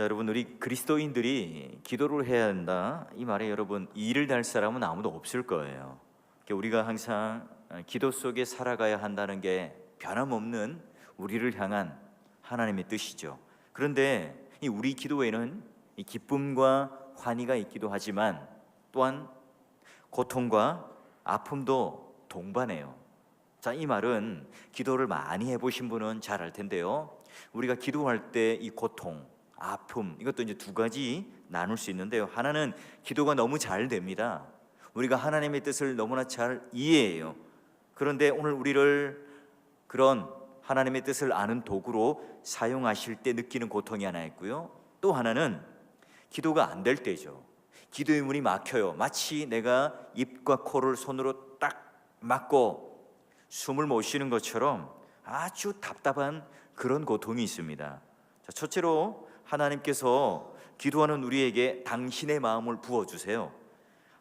자, 여러분, 우리 그리스도인들이 기도를 해야 한다, 이 말에 여러분 이를 달 사람은 아무도 없을 거예요. 그러니까 우리가 항상 기도 속에 살아가야 한다는 게 변함없는 우리를 향한 하나님의 뜻이죠. 그런데 이 우리 기도에는 이 기쁨과 환희가 있기도 하지만 또한 고통과 아픔도 동반해요. 자, 이 말은 기도를 많이 해보신 분은 잘 알 텐데요, 우리가 기도할 때 이 고통, 아픔, 이것도 이제 두 가지 나눌 수 있는데요, 하나는 기도가 너무 잘 됩니다. 우리가 하나님의 뜻을 너무나 잘 이해해요. 그런데 오늘 우리를 그런 하나님의 뜻을 아는 도구로 사용하실 때 느끼는 고통이 하나 있고요, 또 하나는 기도가 안 될 때죠. 기도의 문이 막혀요. 마치 내가 입과 코를 손으로 딱 막고 숨을 못 쉬는 것처럼 아주 답답한 그런 고통이 있습니다. 자, 첫째로 하나님께서 기도하는 우리에게 당신의 마음을 부어주세요.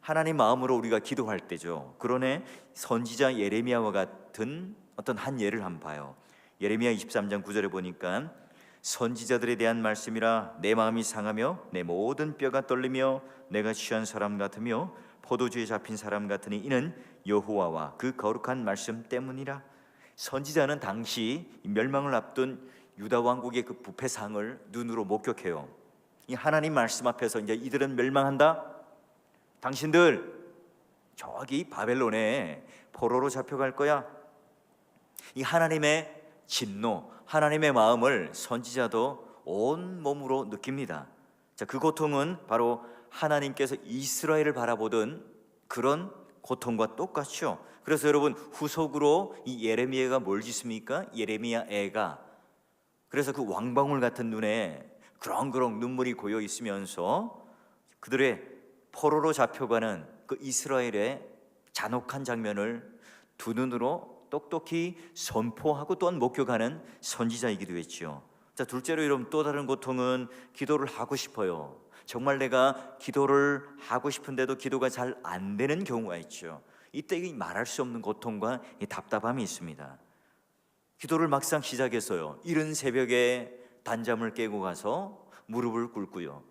하나님 마음으로 우리가 기도할 때죠. 그러네 선지자 예레미야와 같은 어떤 한 예를 한번 봐요. 예레미야 23장 9절에 보니까 선지자들에 대한 말씀이라 내 마음이 상하며 내 모든 뼈가 떨리며 내가 취한 사람 같으며 포도주에 잡힌 사람 같으니 이는 여호와와 그 거룩한 말씀 때문이라. 선지자는 당시 멸망을 앞둔 유다 왕국의 그 부패상을 눈으로 목격해요. 이 하나님 말씀 앞에서 이제 이들은 멸망한다, 당신들 저기 바벨론에 포로로 잡혀갈 거야. 이 하나님의 진노, 하나님의 마음을 선지자도 온 몸으로 느낍니다. 자, 그 고통은 바로 하나님께서 이스라엘을 바라보던 그런 고통과 똑같죠. 그래서 여러분, 후속으로 이 예레미야가 뭘 짓습니까? 예레미야 애가, 그래서 그 왕방울 같은 눈에 그렁그렁 눈물이 고여 있으면서 그들의 포로로 잡혀가는 그 이스라엘의 잔혹한 장면을 두 눈으로 똑똑히 선포하고 또한 목격하는 선지자이기도 했죠. 자, 둘째로 여러분, 또 다른 고통은 기도를 하고 싶어요. 정말 내가 기도를 하고 싶은데도 기도가 잘 안 되는 경우가 있죠. 이때 말할 수 없는 고통과 답답함이 있습니다. 기도를 막상 시작해서요, 이른 새벽에 단잠을 깨고 가서 무릎을 꿇고요,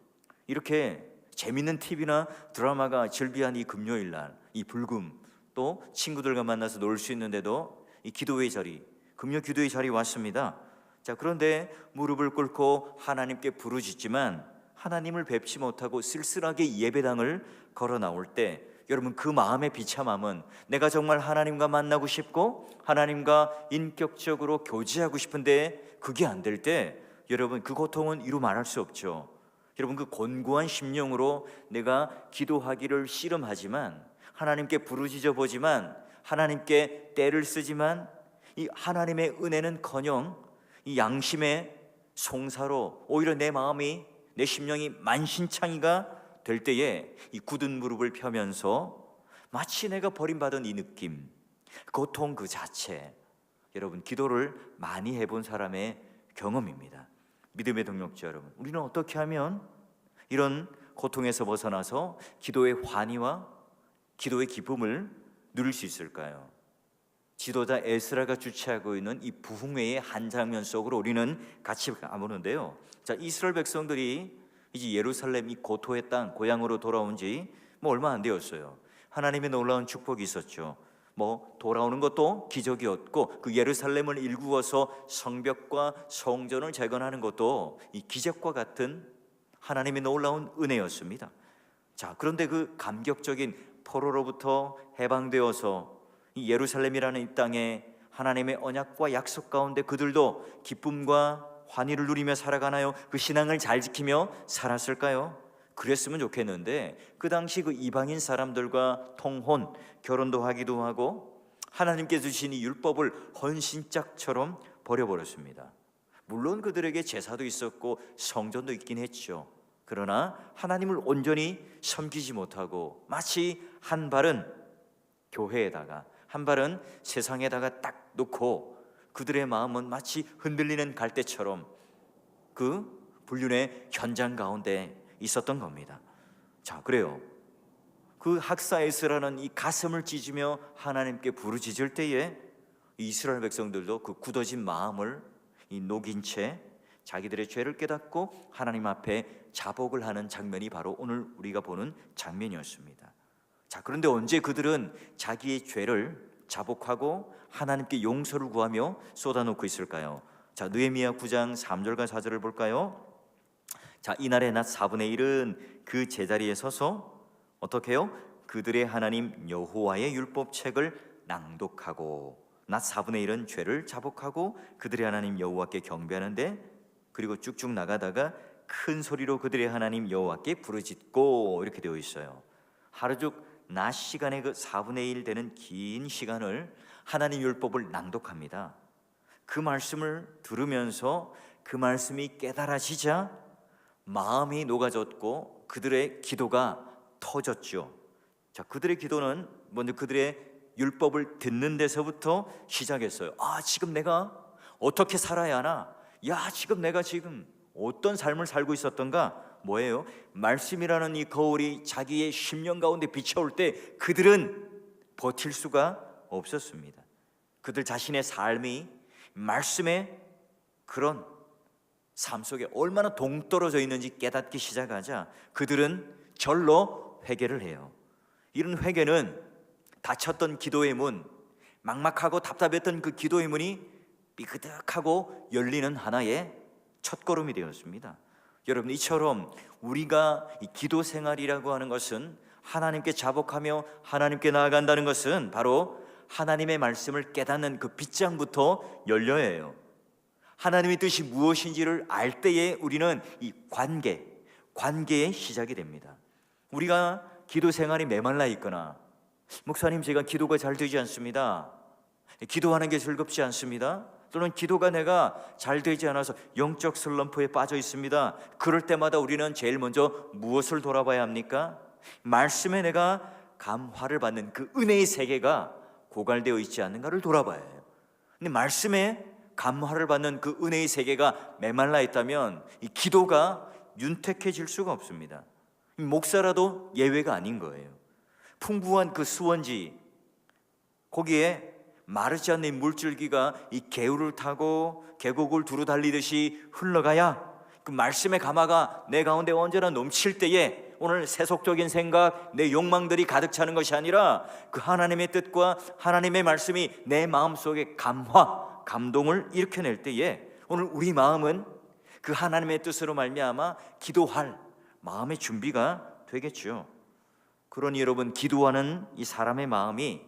이렇게 재밌는 TV나 드라마가 즐비한 이 금요일 날, 이 불금, 또 친구들과 만나서 놀 수 있는데도 이 기도의 자리, 금요 기도의 자리 왔습니다. 자, 그런데 무릎을 꿇고 하나님께 부르짖지만 하나님을 뵙지 못하고 쓸쓸하게 예배당을 걸어 나올 때, 여러분, 그 마음의 비참함은 내가 정말 하나님과 만나고 싶고 하나님과 인격적으로 교제하고 싶은데 그게 안 될 때, 여러분, 그 고통은 이루 말할 수 없죠. 여러분, 그 곤고한 심령으로 내가 기도하기를 씨름하지만, 하나님께 부르짖어 보지만, 하나님께 때를 쓰지만 이 하나님의 은혜는커녕 이 양심의 송사로 오히려 내 마음이, 내 심령이 만신창이가 될 때에 이 굳은 무릎을 펴면서 마치 내가 버림받은 이 느낌, 고통 그 자체, 여러분, 기도를 많이 해본 사람의 경험입니다. 믿음의 동력자 여러분, 우리는 어떻게 하면 이런 고통에서 벗어나서 기도의 환희와 기도의 기쁨을 누릴 수 있을까요? 지도자 에스라가 주최하고 있는 이 부흥회의 한 장면 속으로 우리는 같이 가보는데요, 자, 이스라엘 백성들이 이제 예루살렘 이 고토의 땅 고향으로 돌아온 지 얼마 안 되었어요. 하나님의 놀라운 축복이 있었죠. 돌아오는 것도 기적이었고, 그 예루살렘을 일구어서 성벽과 성전을 재건하는 것도 이 기적과 같은 하나님의 놀라운 은혜였습니다. 자, 그런데 그 감격적인 포로로부터 해방되어서 이 예루살렘이라는 이 땅에 하나님의 언약과 약속 가운데 그들도 기쁨과 환희를 누리며 살아가나요? 그 신앙을 잘 지키며 살았을까요? 그랬으면 좋겠는데, 그 당시 그 이방인 사람들과 통혼, 결혼도 하기도 하고 하나님께 주신 이 율법을 헌신짝처럼 버려버렸습니다. 물론 그들에게 제사도 있었고 성전도 있긴 했죠. 그러나 하나님을 온전히 섬기지 못하고 마치 한 발은 교회에다가 한 발은 세상에다가 딱 놓고 그들의 마음은 마치 흔들리는 갈대처럼 그 불륜의 현장 가운데 있었던 겁니다. 자, 그래요. 그 학사 에스라는 이 가슴을 찢으며 하나님께 부르짖을 때에 이스라엘 백성들도 그 굳어진 마음을 이 녹인 채 자기들의 죄를 깨닫고 하나님 앞에 자복을 하는 장면이 바로 오늘 우리가 보는 장면이었습니다. 자, 그런데 언제 그들은 자기의 죄를 자복하고 하나님께 용서를 구하며 쏟아놓고 있을까요? 자, 느헤미야 9장 3절과 4절을 볼까요? 자, 이날의 낮 4분의 1은 그 제자리에 서서 어떻게 해요? 그들의 하나님 여호와의 율법책을 낭독하고, 낮 4분의 1은 죄를 자복하고 그들의 하나님 여호와께 경배하는데, 그리고 쭉쭉 나가다가 큰 소리로 그들의 하나님 여호와께 부르짖고, 이렇게 되어 있어요. 하루중 낮 시간의 그 4분의 1 되는 긴 시간을 하나님 율법을 낭독합니다. 그 말씀을 들으면서 그 말씀이 깨달아지자 마음이 녹아졌고 그들의 기도가 터졌죠. 자, 그들의 기도는 먼저 그들의 율법을 듣는 데서부터 시작했어요. 아, 지금 내가 어떻게 살아야 하나? 야, 지금 내가 지금 어떤 삶을 살고 있었던가? 뭐예요? 말씀이라는 이 거울이 자기의 심령 가운데 비춰올 때 그들은 버틸 수가 없었습니다. 그들 자신의 삶이 말씀의 그런 삶 속에 얼마나 동떨어져 있는지 깨닫기 시작하자 그들은 절로 회개를 해요. 이런 회개는 닫혔던 기도의 문, 막막하고 답답했던 그 기도의 문이 삐그덕하고 열리는 하나의 첫걸음이 되었습니다. 여러분, 이처럼 우리가 이 기도 생활이라고 하는 것은, 하나님께 자복하며 하나님께 나아간다는 것은 바로 하나님의 말씀을 깨닫는 그 빗장부터 열려야 해요. 하나님의 뜻이 무엇인지를 알 때에 우리는 이 관계의 시작이 됩니다. 우리가 기도 생활이 메말라 있거나, 목사님 제가 기도가 잘 되지 않습니다, 기도하는 게 즐겁지 않습니다, 또는 기도가 내가 잘 되지 않아서 영적 슬럼프에 빠져 있습니다. 그럴 때마다 우리는 제일 먼저 무엇을 돌아봐야 합니까? 말씀에 내가 감화를 받는 그 은혜의 세계가 고갈되어 있지 않는가를 돌아봐야 해요. 근데 말씀에 감화를 받는 그 은혜의 세계가 메말라 있다면 이 기도가 윤택해질 수가 없습니다. 목사라도 예외가 아닌 거예요. 풍부한 그 수원지, 거기에 마르지 않는 물줄기가 이 개울을 타고 계곡을 두루 달리듯이 흘러가야 그 말씀의 감화가 내 가운데 언제나 넘칠 때에 오늘 세속적인 생각, 내 욕망들이 가득 차는 것이 아니라 그 하나님의 뜻과 하나님의 말씀이 내 마음속에 감화, 감동을 일으켜낼 때에 오늘 우리 마음은 그 하나님의 뜻으로 말미암아 기도할 마음의 준비가 되겠죠. 그러니 여러분, 기도하는 이 사람의 마음이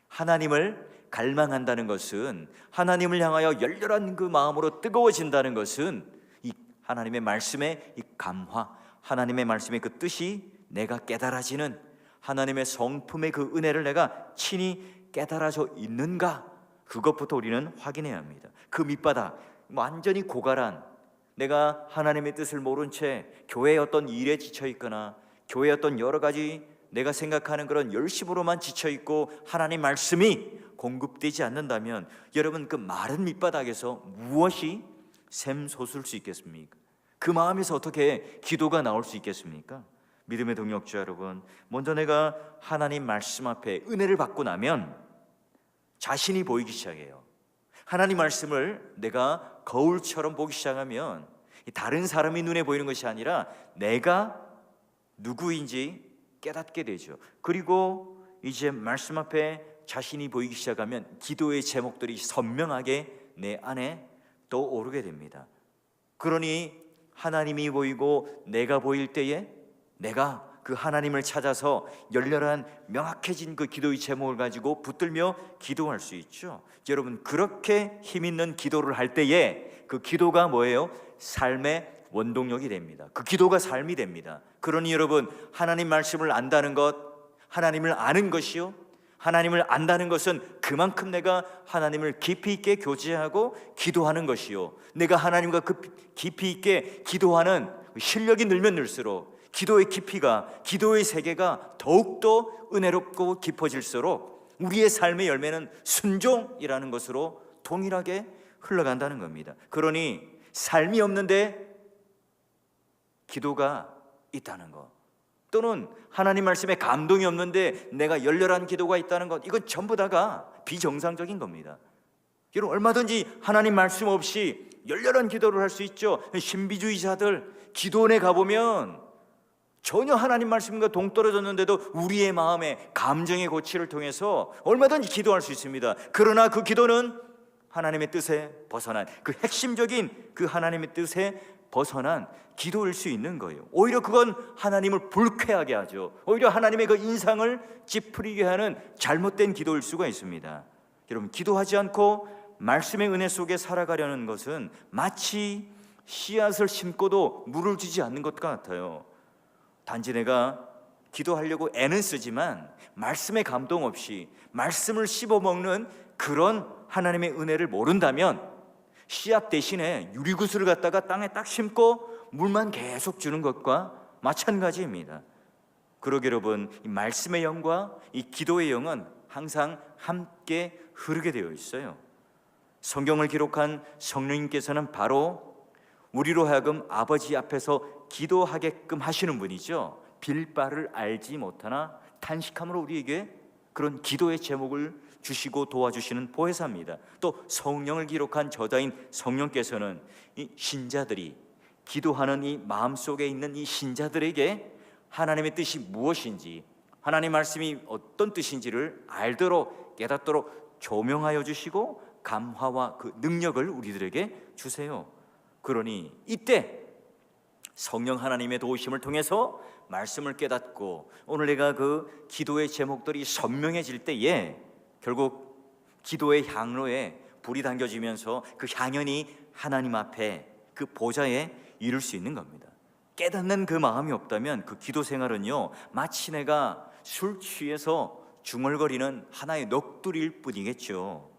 하나님을 갈망한다는 것은, 하나님을 향하여 열렬한 그 마음으로 뜨거워진다는 것은 이 하나님의 말씀의 이 감화, 하나님의 말씀의 그 뜻이 내가 깨달아지는, 하나님의 성품의 그 은혜를 내가 친히 깨달아져 있는가, 그것부터 우리는 확인해야 합니다. 그 밑바닥, 완전히 고갈한, 내가 하나님의 뜻을 모른 채 교회의 어떤 일에 지쳐 있거나 교회의 어떤 여러 가지 내가 생각하는 그런 열심으로만 지쳐 있고 하나님 말씀이 공급되지 않는다면 여러분, 그 마른 밑바닥에서 무엇이 샘솟을 수 있겠습니까? 그 마음에서 어떻게 기도가 나올 수 있겠습니까? 믿음의 동역자 여러분, 먼저 내가 하나님 말씀 앞에 은혜를 받고 나면 자신이 보이기 시작해요. 하나님 말씀을 내가 거울처럼 보기 시작하면 다른 사람이 눈에 보이는 것이 아니라 내가 누구인지 깨닫게 되죠. 그리고 이제 말씀 앞에 자신이 보이기 시작하면 기도의 제목들이 선명하게 내 안에 떠오르게 됩니다. 그러니 하나님이 보이고 내가 보일 때에 내가 그 하나님을 찾아서 열렬한 명확해진 그 기도의 제목을 가지고 붙들며 기도할 수 있죠. 여러분, 그렇게 힘있는 기도를 할 때에 그 기도가 뭐예요? 삶의 원동력이 됩니다. 그 기도가 삶이 됩니다. 그러니 여러분, 하나님 말씀을 안다는 것, 하나님을 아는 것이요, 하나님을 안다는 것은 그만큼 내가 하나님을 깊이 있게 교제하고 기도하는 것이요, 내가 하나님과 그 깊이 있게 기도하는 실력이 늘면 늘수록 기도의 깊이가, 기도의 세계가 더욱더 은혜롭고 깊어질수록 우리의 삶의 열매는 순종이라는 것으로 동일하게 흘러간다는 겁니다. 그러니 삶이 없는데 기도가 있다는 것, 또는 하나님 말씀에 감동이 없는데 내가 열렬한 기도가 있다는 것, 이건 전부 다가 비정상적인 겁니다. 여러분, 얼마든지 하나님 말씀 없이 열렬한 기도를 할 수 있죠. 신비주의자들 기도원에 가보면 전혀 하나님 말씀과 동떨어졌는데도 우리의 마음의 감정의 고치를 통해서 얼마든지 기도할 수 있습니다. 그러나 그 기도는 하나님의 뜻에 벗어난, 그 핵심적인 그 하나님의 뜻에 벗어난 기도일 수 있는 거예요. 오히려 그건 하나님을 불쾌하게 하죠. 오히려 하나님의 그 인상을 찌푸리게 하는 잘못된 기도일 수가 있습니다. 여러분, 기도하지 않고 말씀의 은혜 속에 살아가려는 것은 마치 씨앗을 심고도 물을 주지 않는 것 같아요. 단지 내가 기도하려고 애는 쓰지만 말씀의 감동 없이 말씀을 씹어먹는 그런 하나님의 은혜를 모른다면 씨앗 대신에 유리구슬을 갖다가 땅에 딱 심고 물만 계속 주는 것과 마찬가지입니다. 그러기 여러분, 이 말씀의 영과 이 기도의 영은 항상 함께 흐르게 되어 있어요. 성경을 기록한 성령님께서는 바로 우리로 하여금 아버지 앞에서 기도하게끔 하시는 분이죠. 빌 바를 알지 못하나 탄식함으로 우리에게 그런 기도의 제목을 주시고 도와주시는 보혜사입니다. 또 성령을 기록한 저자인 성령께서는 이 신자들이 기도하는 이 마음속에 있는 이 신자들에게 하나님의 뜻이 무엇인지, 하나님 말씀이 어떤 뜻인지를 알도록 깨닫도록 조명하여 주시고 감화와 그 능력을 우리들에게 주세요. 그러니 이때 성령 하나님의 도우심을 통해서 말씀을 깨닫고 오늘 내가 그 기도의 제목들이 선명해질 때에 결국 기도의 향로에 불이 당겨지면서 그 향연이 하나님 앞에 그 보좌에 이룰 수 있는 겁니다. 깨닫는 그 마음이 없다면 그 기도 생활은요, 마치 내가 술 취해서 중얼거리는 하나의 넋두리일 뿐이겠죠.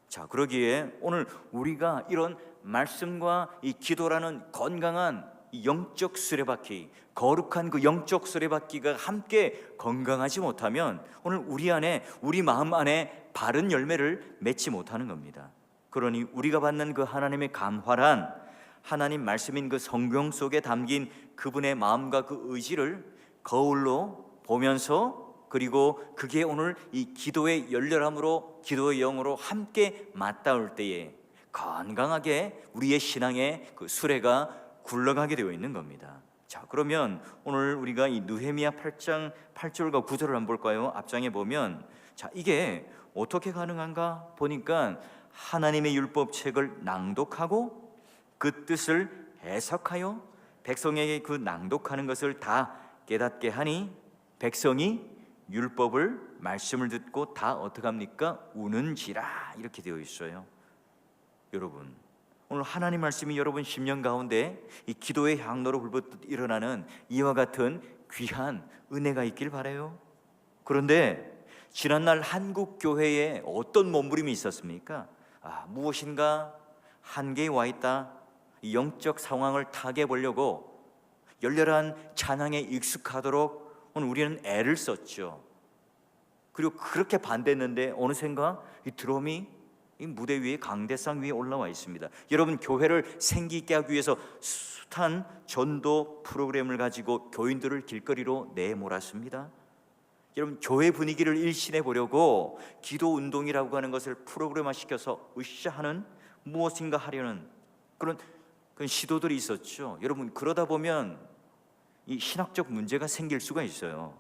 자, 그러기에 오늘 우리가 이런 말씀과 이 기도라는 건강한 이 영적 수레바퀴, 거룩한 그 영적 수레바퀴가 함께 건강하지 못하면 오늘 우리 안에, 우리 마음 안에 바른 열매를 맺지 못하는 겁니다. 그러니 우리가 받는 그 하나님의 감화란 하나님 말씀인 그 성경 속에 담긴 그분의 마음과 그 의지를 거울로 보면서, 그리고 그게 오늘 이 기도의 열렬함으로, 기도의 영으로 함께 맞닿을 때에 건강하게 우리의 신앙의 그 수레가 굴러가게 되어 있는 겁니다. 자, 그러면 오늘 우리가 이 느헤미야 8장 8절과 9절을 한번 볼까요? 앞장에 보면, 자, 이게 어떻게 가능한가 보니까 하나님의 율법책을 낭독하고 그 뜻을 해석하여 백성에게 그 낭독하는 것을 다 깨닫게 하니 백성이 율법을, 말씀을 듣고 다 어떻게 합니까? 우는지라, 이렇게 되어 있어요. 여러분, 오늘 하나님 말씀이 여러분 심령 가운데 이 기도의 향로로 불붙듯 일어나는 이와 같은 귀한 은혜가 있길 바라요. 그런데 지난날 한국 교회에 어떤 몸부림이 있었습니까? 무엇인가 한계에 와 있다. 이 영적 상황을 타개해 보려고 열렬한 찬양에 익숙하도록 오늘 우리는 애를 썼죠. 그리고 그렇게 반대했는데 어느샌가 이 드럼이 이 무대 위에, 강대상 위에 올라와 있습니다. 여러분, 교회를 생기 있게 하기 위해서 숱한 전도 프로그램을 가지고 교인들을 길거리로 내몰았습니다. 여러분, 교회 분위기를 일신해 보려고 기도 운동이라고 하는 것을 프로그램화 시켜서 으쌰하는, 무엇인가 하려는 그런 시도들이 있었죠. 여러분, 그러다 보면 이 신학적 문제가 생길 수가 있어요.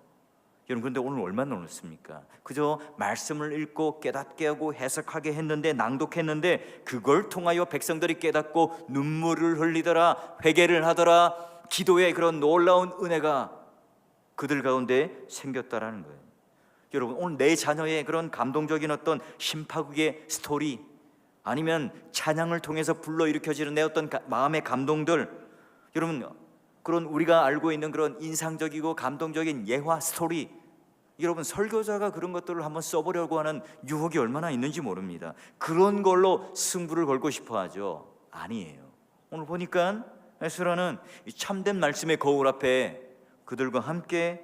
여러분, 그런데 오늘 얼마나 놀랐습니까? 그저 말씀을 읽고 깨닫게 하고 해석하게 했는데, 낭독했는데 그걸 통하여 백성들이 깨닫고 눈물을 흘리더라, 회개를 하더라, 기도의 그런 놀라운 은혜가 그들 가운데 생겼다라는 거예요. 여러분, 오늘 내 자녀의 그런 감동적인 어떤 심파국의 스토리, 아니면 찬양을 통해서 불러일으켜지는 내 어떤 마음의 감동들, 여러분, 그런 우리가 알고 있는 그런 인상적이고 감동적인 예화 스토리, 여러분, 설교자가 그런 것들을 한번 써보려고 하는 유혹이 얼마나 있는지 모릅니다. 그런 걸로 승부를 걸고 싶어 하죠. 아니에요. 오늘 보니까 에스라는 참된 말씀의 거울 앞에 그들과 함께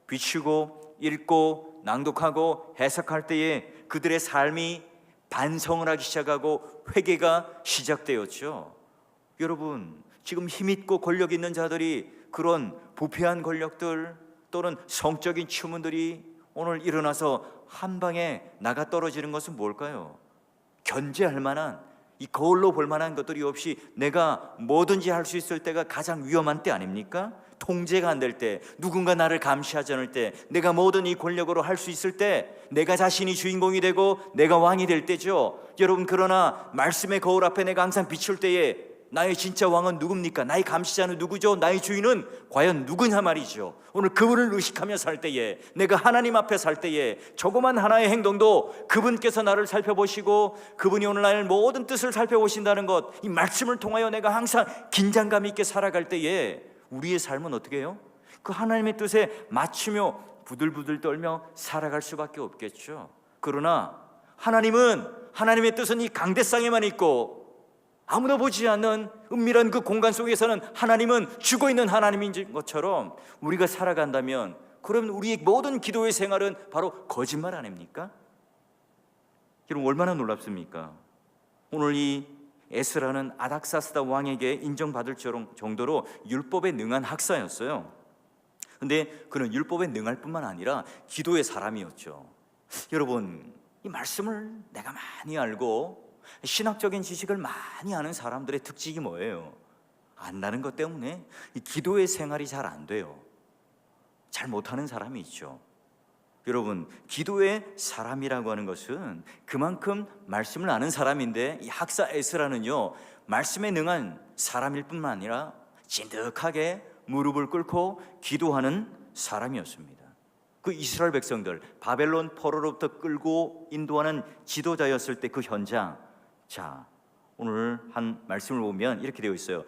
비추고 읽고 낭독하고 해석할 때에 그들의 삶이 반성을 하기 시작하고 회개가 시작되었죠. 여러분, 지금 힘있고 권력 있는 자들이 그런 부패한 권력들 또는 성적인 추문들이 오늘 일어나서 한 방에 나가 떨어지는 것은 뭘까요? 견제할 만한, 이 거울로 볼 만한 것들이 없이 내가 뭐든지 할 수 있을 때가 가장 위험한 때 아닙니까? 통제가 안 될 때, 누군가 나를 감시하지 않을 때, 내가 뭐든 이 권력으로 할 수 있을 때, 내가 자신이 주인공이 되고 내가 왕이 될 때죠. 여러분, 그러나 말씀의 거울 앞에 내가 항상 비출 때에 나의 진짜 왕은 누굽니까? 나의 감시자는 누구죠? 나의 주인은 과연 누구냐 말이죠. 오늘 그분을 의식하며 살 때에, 내가 하나님 앞에 살 때에 조그만 하나의 행동도 그분께서 나를 살펴보시고 그분이 오늘 나의 모든 뜻을 살펴보신다는 것, 이 말씀을 통하여 내가 항상 긴장감 있게 살아갈 때에 우리의 삶은 어떻게 해요? 그 하나님의 뜻에 맞추며 부들부들 떨며 살아갈 수밖에 없겠죠. 그러나 하나님은, 하나님의 뜻은 이 강대상에만 있고 아무도 보지 않는 은밀한 그 공간 속에서는 하나님은 죽어있는 하나님인 것처럼 우리가 살아간다면, 그러면 우리의 모든 기도의 생활은 바로 거짓말 아닙니까? 여러분, 얼마나 놀랍습니까? 오늘 이 에스라는 아닥사스다 왕에게 인정받을 정도로 율법에 능한 학사였어요. 근데 그는 율법에 능할 뿐만 아니라 기도의 사람이었죠. 여러분, 이 말씀을 내가 많이 알고 신학적인 지식을 많이 아는 사람들의 특징이 뭐예요? 안다는 것 때문에 이 기도의 생활이 잘 안 돼요. 잘 못하는 사람이 있죠. 여러분, 기도의 사람이라고 하는 것은 그만큼 말씀을 아는 사람인데, 이 학사 에스라는요, 말씀에 능한 사람일 뿐만 아니라 진득하게 무릎을 꿇고 기도하는 사람이었습니다. 그 이스라엘 백성들, 바벨론 포로로부터 끌고 인도하는 지도자였을 때 그 현장, 자, 오늘 한 말씀을 보면 이렇게 되어 있어요.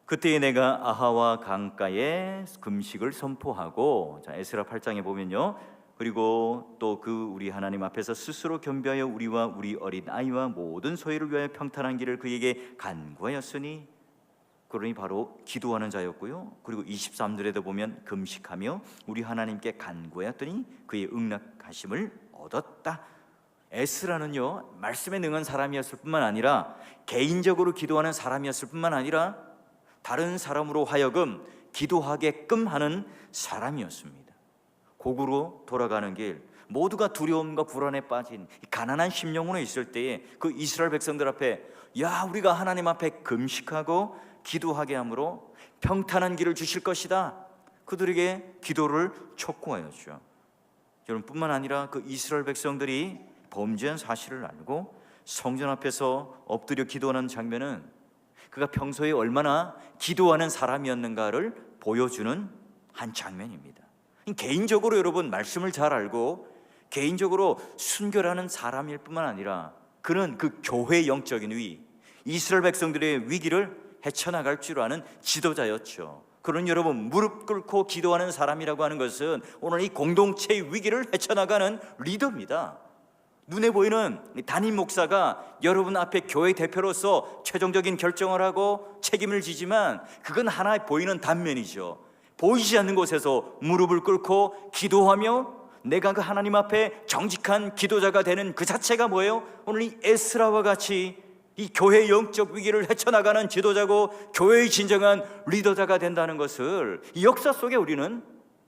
그때에 내가 아하와 강가에 금식을 선포하고, 자, 에스라 8장에 보면요, 그리고 또 그 우리 하나님 앞에서 스스로 겸비하여 우리와 우리 어린 아이와 모든 소유를 위하여 평탄한 길을 그에게 간구하였으니, 그러니 바로 기도하는 자였고요. 그리고 23절에도 보면 금식하며 우리 하나님께 간구하였더니 그의 응답하심을 얻었다. 에스라는요, 말씀에 능한 사람이었을 뿐만 아니라 개인적으로 기도하는 사람이었을 뿐만 아니라 다른 사람으로 하여금 기도하게끔 하는 사람이었습니다. 고국으로 돌아가는 길, 모두가 두려움과 불안에 빠진 가난한 심령으로 있을 때에 그 이스라엘 백성들 앞에, 야, 우리가 하나님 앞에 금식하고 기도하게 함으로 평탄한 길을 주실 것이다, 그들에게 기도를 촉구하였죠. 여러분, 뿐만 아니라 그 이스라엘 백성들이 범죄한 사실을 알고 성전 앞에서 엎드려 기도하는 장면은 그가 평소에 얼마나 기도하는 사람이었는가를 보여주는 한 장면입니다. 개인적으로 여러분, 말씀을 잘 알고 개인적으로 순결하는 사람일 뿐만 아니라 그는 그 교회의 영적인 위, 이스라엘 백성들의 위기를 헤쳐나갈 줄 아는 지도자였죠. 그런 여러분, 무릎 꿇고 기도하는 사람이라고 하는 것은 오늘 이 공동체의 위기를 헤쳐나가는 리더입니다. 눈에 보이는 담임 목사가 여러분 앞에 교회 대표로서 최종적인 결정을 하고 책임을 지지만 그건 하나의 보이는 단면이죠. 보이지 않는 곳에서 무릎을 꿇고 기도하며 내가 그 하나님 앞에 정직한 기도자가 되는 그 자체가 뭐예요? 오늘 이 에스라와 같이 이 교회의 영적 위기를 헤쳐나가는 지도자고 교회의 진정한 리더자가 된다는 것을 이 역사 속에 우리는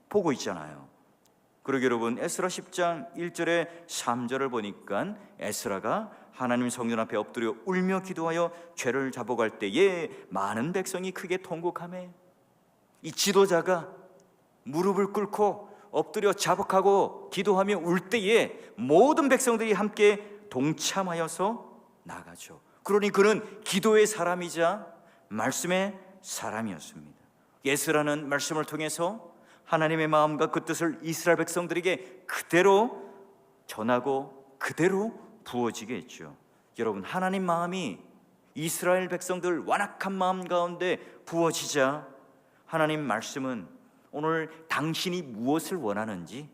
보고 있잖아요. 그러게 여러분, 에스라 10장 1절에 3절을 보니까 에스라가 하나님 성전 앞에 엎드려 울며 기도하여 죄를 잡아갈 때에 많은 백성이 크게 통곡하며, 이 지도자가 무릎을 꿇고 엎드려 자복하고 기도하며 울 때에 모든 백성들이 함께 동참하여서 나가죠. 그러니 그는 기도의 사람이자 말씀의 사람이었습니다. 에스라는 말씀을 통해서 하나님의 마음과 그 뜻을 이스라엘 백성들에게 그대로 전하고 그대로 부어지게 했죠. 여러분, 하나님 마음이 이스라엘 백성들 완악한 마음 가운데 부어지자 하나님 말씀은 오늘 당신이 무엇을 원하는지,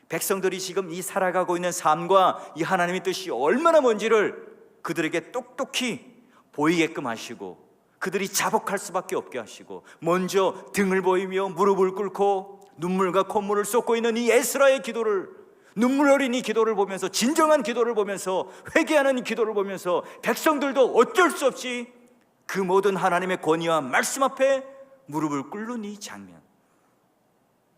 백성들이 지금 이 살아가고 있는 삶과 이 하나님의 뜻이 얼마나 뭔지를 그들에게 똑똑히 보이게끔 하시고 그들이 자복할 수밖에 없게 하시고, 먼저 등을 보이며 무릎을 꿇고 눈물과 콧물을 쏟고 있는 이 에스라의 기도를, 눈물 어린 이 기도를 보면서, 진정한 기도를 보면서, 회개하는 이 기도를 보면서 백성들도 어쩔 수 없이 그 모든 하나님의 권위와 말씀 앞에 무릎을 꿇는 이 장면,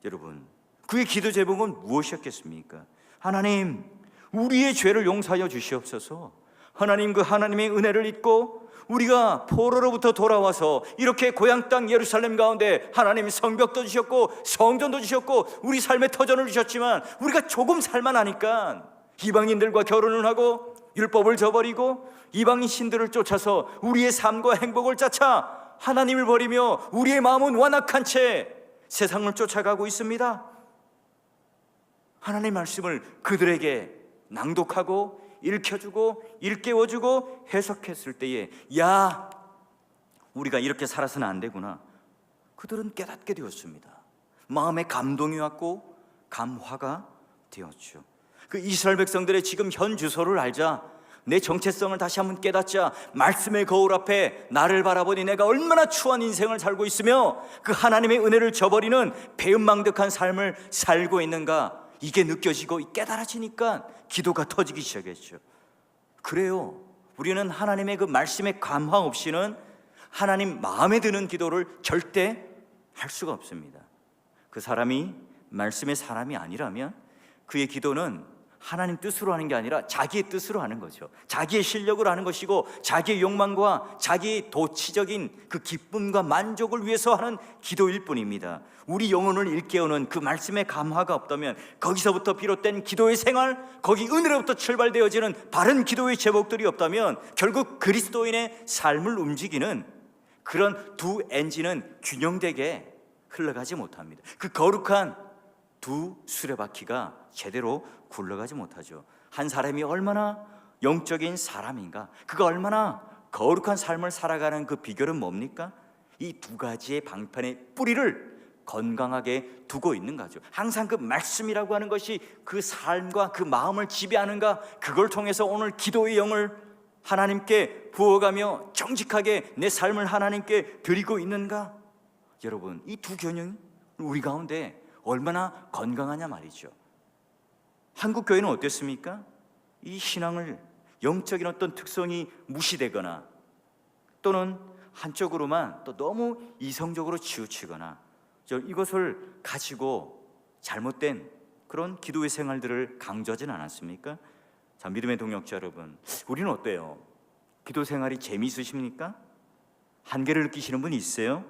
여러분, 그의 기도 제목은 무엇이었겠습니까? 하나님, 우리의 죄를 용서하여 주시옵소서. 하나님, 그 하나님의 은혜를 잊고 우리가 포로로부터 돌아와서 이렇게 고향 땅 예루살렘 가운데 하나님 성벽도 주셨고 성전도 주셨고 우리 삶의 터전을 주셨지만 우리가 조금 살만하니까 이방인들과 결혼을 하고 율법을 저버리고 이방인 신들을 쫓아서 우리의 삶과 행복을 쫓아 하나님을 버리며 우리의 마음은 완악한 채 세상을 쫓아가고 있습니다. 하나님의 말씀을 그들에게 낭독하고 읽혀주고 일깨워주고 해석했을 때에 야, 우리가 이렇게 살아서는 안 되구나. 그들은 깨닫게 되었습니다. 마음에 감동이 왔고 감화가 되었죠. 그 이스라엘 백성들의 지금 현 주소를 알자, 내 정체성을 다시 한번 깨닫자, 말씀의 거울 앞에 나를 바라보니 내가 얼마나 추한 인생을 살고 있으며 그 하나님의 은혜를 저버리는 배은망덕한 삶을 살고 있는가, 이게 느껴지고 깨달아지니까 기도가 터지기 시작했죠. 그래요, 우리는 하나님의 그 말씀의 감화 없이는 하나님 마음에 드는 기도를 절대 할 수가 없습니다. 그 사람이 말씀의 사람이 아니라면 그의 기도는 하나님 뜻으로 하는 게 아니라 자기의 뜻으로 하는 거죠. 자기의 실력으로 하는 것이고 자기의 욕망과 자기의 도치적인 그 기쁨과 만족을 위해서 하는 기도일 뿐입니다. 우리 영혼을 일깨우는 그 말씀의 감화가 없다면, 거기서부터 비롯된 기도의 생활, 거기 은혜로부터 출발되어지는 바른 기도의 제목들이 없다면 결국 그리스도인의 삶을 움직이는 그런 두 엔진은 균형되게 흘러가지 못합니다. 그 거룩한 두 수레바퀴가 제대로 굴러가지 못하죠. 한 사람이 얼마나 영적인 사람인가, 그가 얼마나 거룩한 삶을 살아가는 그 비결은 뭡니까? 이 두 가지의 방편의 뿌리를 건강하게 두고 있는 거죠. 항상 그 말씀이라고 하는 것이 그 삶과 그 마음을 지배하는가, 그걸 통해서 오늘 기도의 영을 하나님께 부어가며 정직하게 내 삶을 하나님께 드리고 있는가? 여러분, 이 두 균형이 우리 가운데 얼마나 건강하냐 말이죠. 한국 교회는 어땠습니까? 이 신앙을 영적인 어떤 특성이 무시되거나 또는 한쪽으로만 또 너무 이성적으로 치우치거나 이것을 가지고 잘못된 그런 기도의 생활들을 강조하진 않았습니까? 자, 믿음의 동역자 여러분, 우리는 어때요? 기도 생활이 재미있으십니까? 한계를 느끼시는 분이 있어요?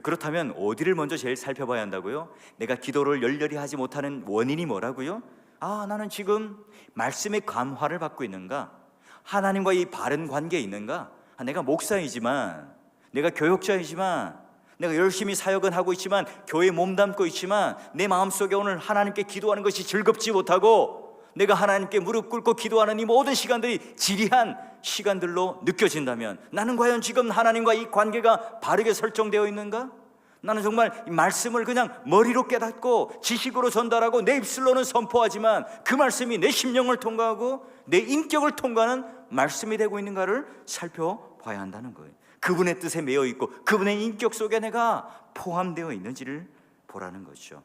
그렇다면 어디를 먼저 제일 살펴봐야 한다고요? 내가 기도를 열렬히 하지 못하는 원인이 뭐라고요? 나는 지금 말씀의 감화를 받고 있는가? 하나님과 이 바른 관계에 있는가? 내가 목사이지만, 내가 교역자이지만, 내가 열심히 사역은 하고 있지만, 교회에 몸담고 있지만 내 마음속에 오늘 하나님께 기도하는 것이 즐겁지 못하고 내가 하나님께 무릎 꿇고 기도하는 이 모든 시간들이 지리한 시간들로 느껴진다면 나는 과연 지금 하나님과 이 관계가 바르게 설정되어 있는가? 나는 정말 이 말씀을 그냥 머리로 깨닫고 지식으로 전달하고 내 입술로는 선포하지만 그 말씀이 내 심령을 통과하고 내 인격을 통과하는 말씀이 되고 있는가를 살펴봐야 한다는 거예요. 그분의 뜻에 매여 있고 그분의 인격 속에 내가 포함되어 있는지를 보라는 거죠.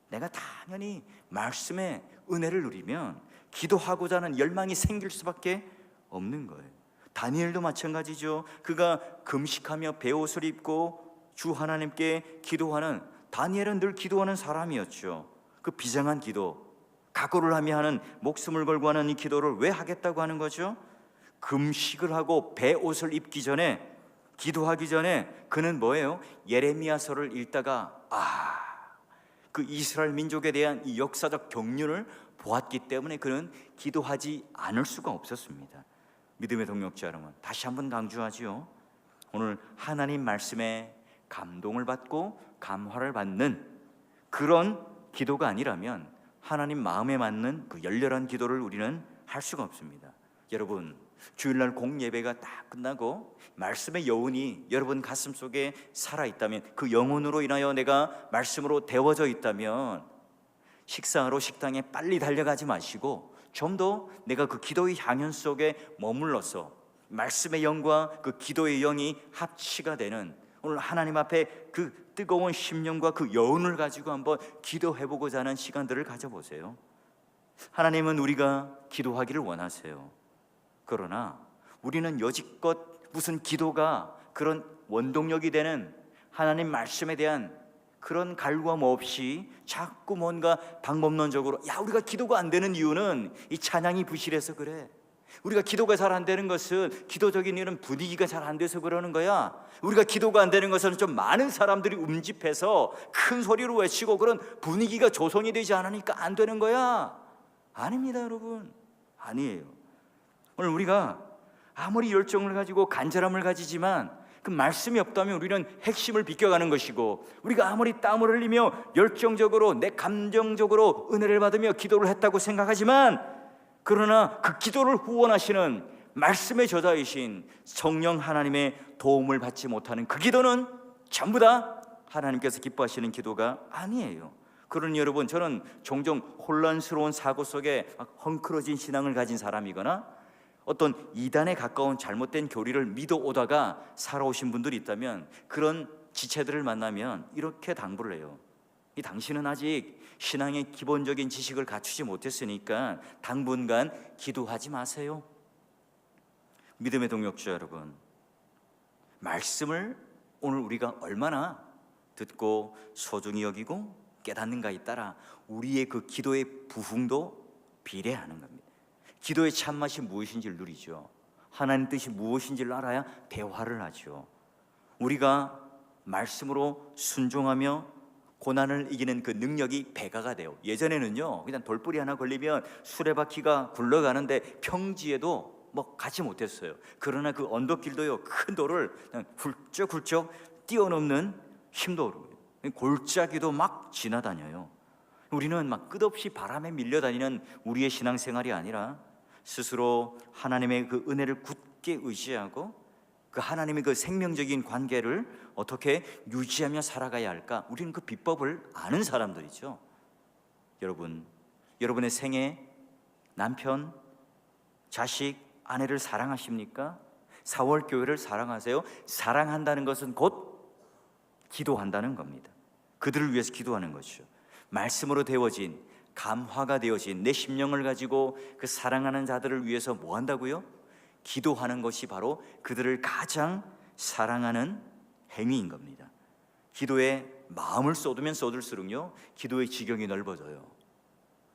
내가 당연히 말씀의 은혜를 누리면 기도하고자 하는 열망이 생길 수밖에 없는 거예요. 다니엘도 마찬가지죠. 그가 금식하며 베옷을 입고 주 하나님께 기도하는, 다니엘은 늘 기도하는 사람이었죠. 그 비장한 기도, 각오를 하며 하는, 목숨을 걸고 하는 이 기도를 왜 하겠다고 하는 거죠? 금식을 하고 베옷을 입기 전에, 기도하기 전에 그는 뭐예요? 예레미야서를 읽다가 그 이스라엘 민족에 대한 이 역사적 경륜을 보았기 때문에 그는 기도하지 않을 수가 없었습니다. 믿음의 동역자 여러분, 다시 한번 강조하지요. 오늘 하나님 말씀에 감동을 받고 감화를 받는 그런 기도가 아니라면 하나님 마음에 맞는 그 열렬한 기도를 우리는 할 수가 없습니다. 여러분, 주일날 공예배가 딱 끝나고 말씀의 여운이 여러분 가슴 속에 살아있다면, 그 영혼으로 인하여 내가 말씀으로 데워져 있다면 식사하러 식당에 빨리 달려가지 마시고 좀 더 내가 그 기도의 향연 속에 머물러서 말씀의 영과 그 기도의 영이 합치가 되는, 오늘 하나님 앞에 그 뜨거운 심령과 그 여운을 가지고 한번 기도해보고자 하는 시간들을 가져보세요. 하나님은 우리가 기도하기를 원하세요. 그러나 우리는 여지껏 무슨 기도가 그런 원동력이 되는 하나님 말씀에 대한 그런 갈구함 없이 자꾸 뭔가 방법론적으로, 우리가 기도가 안 되는 이유는 이 찬양이 부실해서 그래, 우리가 기도가 잘 안 되는 것은 기도적인 이런 분위기가 잘 안 돼서 그러는 거야. 우리가 기도가 안 되는 것은 좀 많은 사람들이 움집해서 큰 소리로 외치고 그런 분위기가 조성이 되지 않으니까 안 되는 거야. 아닙니다, 여러분. 아니에요. 오늘 우리가 아무리 열정을 가지고 간절함을 가지지만 그 말씀이 없다면 우리는 핵심을 비껴가는 것이고, 우리가 아무리 땀을 흘리며 열정적으로 내 감정적으로 은혜를 받으며 기도를 했다고 생각하지만, 그러나 그 기도를 후원하시는 말씀의 저자이신 성령 하나님의 도움을 받지 못하는 그 기도는 전부 다 하나님께서 기뻐하시는 기도가 아니에요. 그러니 여러분, 저는 종종 혼란스러운 사고 속에 헝클어진 신앙을 가진 사람이거나 어떤 이단에 가까운 잘못된 교리를 믿어오다가 살아오신 분들이 있다면, 그런 지체들을 만나면 이렇게 당부를 해요. 당신은 아직 신앙의 기본적인 지식을 갖추지 못했으니까 당분간 기도하지 마세요. 믿음의 동역자 여러분, 말씀을 오늘 우리가 얼마나 듣고 소중히 여기고 깨닫는가에 따라 우리의 그 기도의 부흥도 비례하는 겁니다. 기도의 참맛이 무엇인지를 누리죠. 하나님 뜻이 무엇인지를 알아야 대화를 하죠. 우리가 말씀으로 순종하며 고난을 이기는 그 능력이 배가가 돼요. 예전에는요, 그냥 돌뿌리 하나 걸리면 수레바퀴가 굴러가는데 평지에도 가지 못했어요. 그러나 그 언덕길도요, 큰 돌을 그냥 훌쩍훌쩍 뛰어넘는 힘도 골짜기도 막 지나다녀요. 우리는 끝없이 바람에 밀려다니는 우리의 신앙생활이 아니라 스스로 하나님의 그 은혜를 굳게 의지하고 그 하나님의 그 생명적인 관계를 어떻게 유지하며 살아가야 할까? 우리는 그 비법을 아는 사람들이죠. 여러분, 여러분의 생애, 남편, 자식, 아내를 사랑하십니까? 4월 교회를 사랑하세요? 사랑한다는 것은 곧 기도한다는 겁니다. 그들을 위해서 기도하는 것이죠. 말씀으로 되어진, 감화가 되어진 내 심령을 가지고 그 사랑하는 자들을 위해서 뭐 한다고요? 기도하는 것이 바로 그들을 가장 사랑하는 행위인 겁니다. 기도에 마음을 쏟으면 쏟을수록요, 기도의 지경이 넓어져요.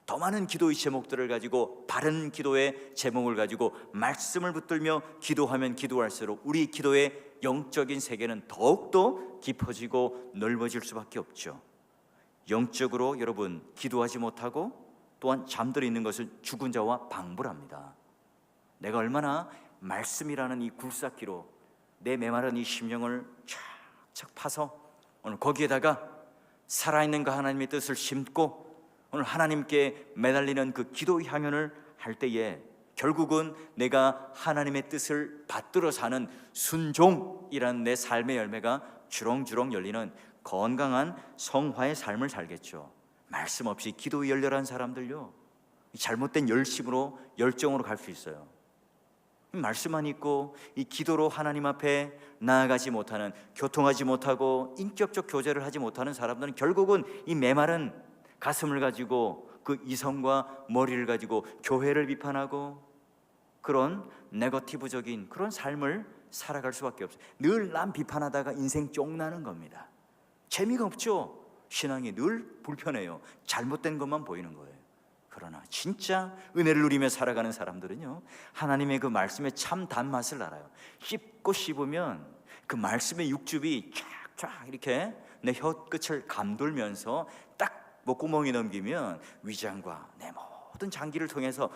더 많은 기도의 제목들을 가지고, 바른 기도의 제목을 가지고 말씀을 붙들며 기도하면 기도할수록 우리 기도의 영적인 세계는 더욱더 깊어지고 넓어질 수밖에 없죠. 영적으로 여러분, 기도하지 못하고 또한 잠들어 있는 것을 죽은 자와 방불합니다. 내가 얼마나 말씀이라는 이 굴삭기로 내 메마른 이 심령을 착착 파서 오늘 거기에다가 살아있는 그 하나님의 뜻을 심고 오늘 하나님께 매달리는 그 기도의 향연을 할 때에 결국은 내가 하나님의 뜻을 받들어 사는 순종이라는 내 삶의 열매가 주렁주렁 열리는 건강한 성화의 삶을 살겠죠. 말씀 없이 기도에 열렬한 사람들요, 잘못된 열심으로 열정으로 갈 수 있어요. 말씀만 있고 이 기도로 하나님 앞에 나아가지 못하는, 교통하지 못하고 인격적 교제를 하지 못하는 사람들은 결국은 이 메마른 가슴을 가지고 그 이성과 머리를 가지고 교회를 비판하고 그런 네거티브적인 그런 삶을 살아갈 수밖에 없어요. 늘 남 비판하다가 인생 쫑나는 겁니다. 재미가 없죠. 신앙이 늘 불편해요. 잘못된 것만 보이는 거예요. 그러나 진짜 은혜를 누리며 살아가는 사람들은요, 하나님의 그 말씀의 참 단맛을 알아요. 씹고 씹으면 그 말씀의 육즙이 쫙쫙 이렇게 내 혀끝을 감돌면서 딱 목구멍이 넘기면 위장과 내 모든 장기를 통해서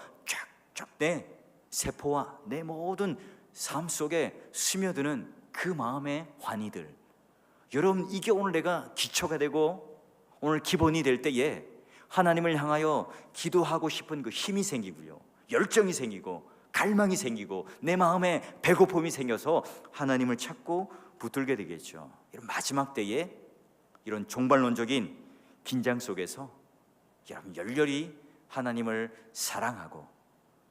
쫙쫙 내 세포와 내 모든 삶 속에 스며드는 그 마음의 환희들. 여러분, 이게 오늘 내가 기초가 되고 오늘 기본이 될 때에 하나님을 향하여 기도하고 싶은 그 힘이 생기고요, 열정이 생기고 갈망이 생기고 내 마음에 배고픔이 생겨서 하나님을 찾고 붙들게 되겠죠. 이런 마지막 때에 이런 종말론적인 긴장 속에서 여러분 열렬히 하나님을 사랑하고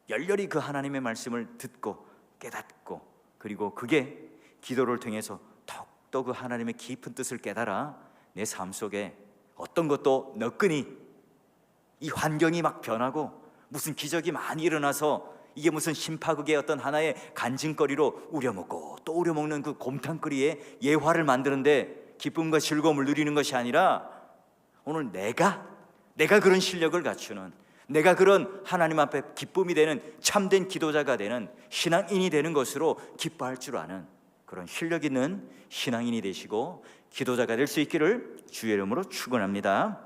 열렬히 그 하나님의 말씀을 듣고 깨닫고, 그리고 그게 기도를 통해서 더욱더 그 하나님의 깊은 뜻을 깨달아 내 삶 속에 어떤 것도 너끈히 이 환경이 막 변하고 무슨 기적이 많이 일어나서 이게 무슨 심파극의 어떤 하나의 간증거리로 우려먹고 또 우려먹는 그 곰탕거리의 예화를 만드는데 기쁨과 즐거움을 누리는 것이 아니라 오늘 내가 그런 실력을 갖추는, 내가 그런 하나님 앞에 기쁨이 되는 참된 기도자가 되는 신앙인이 되는 것으로 기뻐할 줄 아는 그런 실력 있는 신앙인이 되시고 기도자가 될 수 있기를 주의 이름으로 축원합니다.